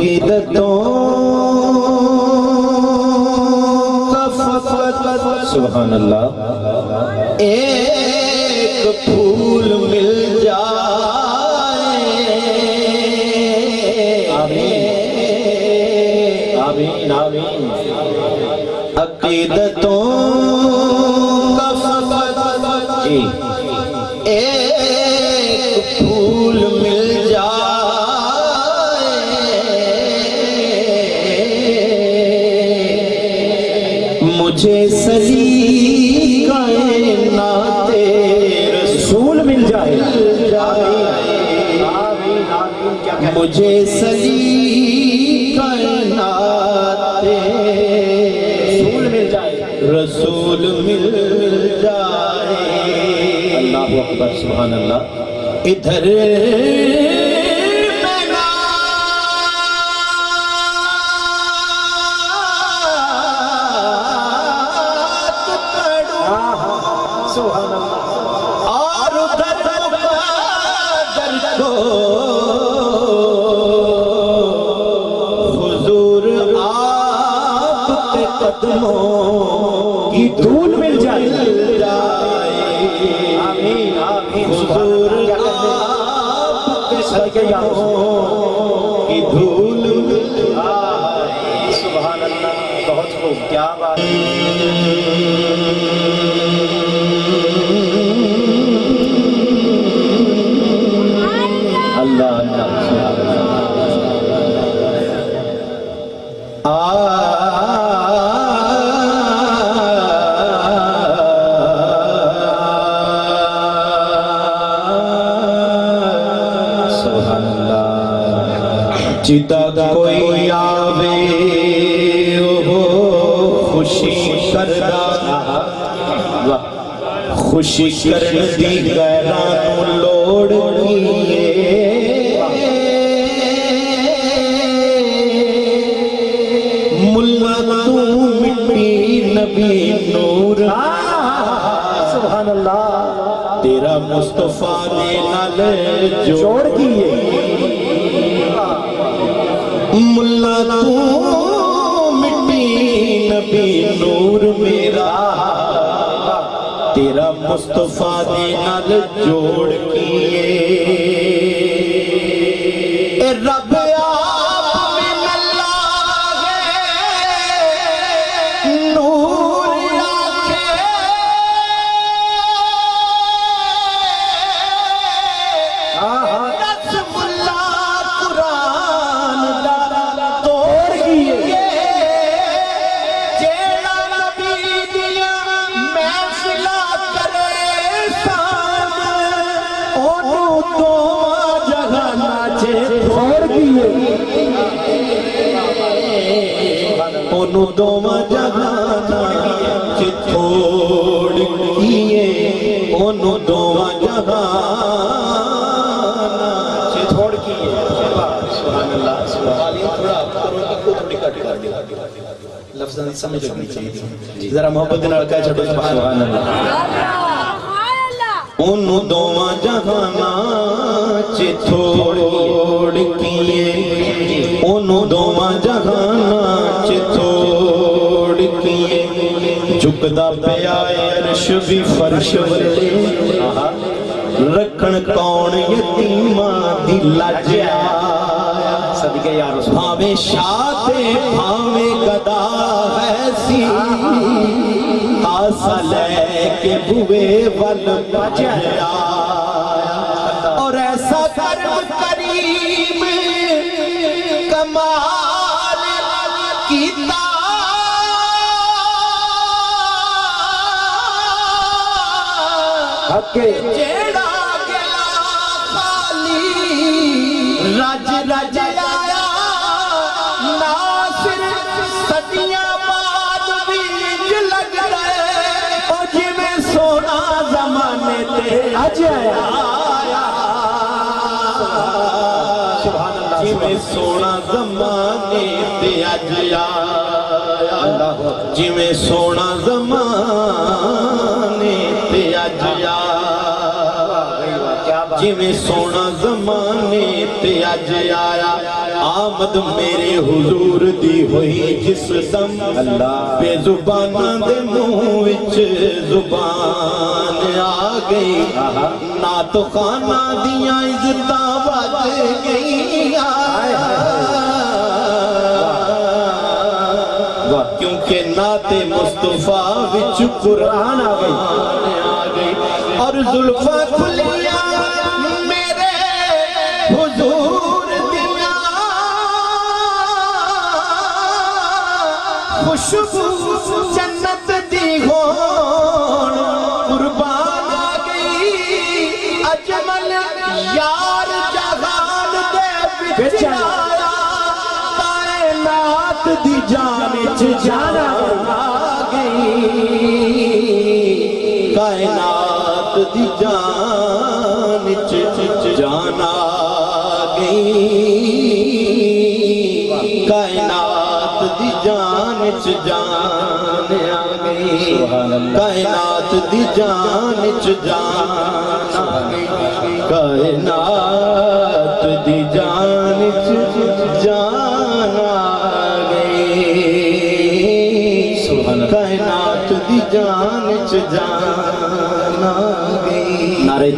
عقیدتوں کا فقط سبحان اللہ ایک پھول مل جائے آمین آمین آمین عقیدتوں کا فقط ایک پھول مل جائے مجھے سلیقہ رسول مل جائے مجھے سلیقہ رسول مل جائے رسول مل جائے اللہ اکبر سبحان اللہ ادھر اور ادھر حضور آپ کے قدموں کی دھول مل جائے آمین آمین حضور آپ کے قدموں کی دھول مل جائے سبحان اللہ بہت خوب کیا بات جدا کوئی آوے ہو خوشی کرنا خوشی کرن دی غیرانوں لوڑ کیے ملا تو مٹی نبی نور سبحان اللہ تیرا مصطفیٰ نے نال جوڑ کیے ملا تو مٹی نبی نور میرا تیرا مصطفیٰ نے نال جوڑ کیے اے رب آپ من اللہ نور آنکھے رسم اللہ قرآن توڑ کیے جیڑا نبی دیا محفلہ کرے سان اونوں دوواں جہاں چے توڑ کیے اونوں دوواں جہاں چے توڑ کیے اونوں دوواں جہاں چے توڑ کیے سبحان اللہ سبحان اللہ تھوڑا تھوڑی کٹ لفظاں سمجھ لگنی چاہیے ذرا محبت نال کہہ چھڑو سبحان اللہ انہوں دوواں جہاں چے توڑ کیے انہوں دوواں جہاں چے توڑ کیے جھکدا پیا عرش بھی فرش ولے رکھن کون یتیماں دی لاجیا صدقے یا رسول بھاویں شاہ تے بھاویں گدا ایسی آسا لے کے بوئے ول بجیا اور ایسا کرم کریم کمال کیتا جیڑا گیا خالی رج رج آیا ناصر صدیاں بعد بیج لگ رہے او جی میں سونا زمانے تے اج آیا جی میں سونا زمانے تے اج آیا جی میں سونا زمانے تے اج آیا جی میں سونا زمانے تے اج آیا آمد میرے حضور دی ہوئی جس دم بے زباناں دے منہ وچ زبان آ گئی نعت خانہ دیاں عزتاں ود گئیاں کیونکہ نعت مصطفیٰ وچ قرآن آ گئی اور زلفاں کھلیاں میرے حضور دیاں خوشبو جنت دی ہون قربان آ گئی اجمل یار جہان دے وچ آیا کائنات دی جان وچ جان آ گئی کائنات دی جان وچ جان آ گئی کائنات دی جان وچ جان آ گئی کائنات دی جان وچ جان آ گئی کائنات دی جان وچ جان آ گئی کائنات دی جان وچ جان آ گئی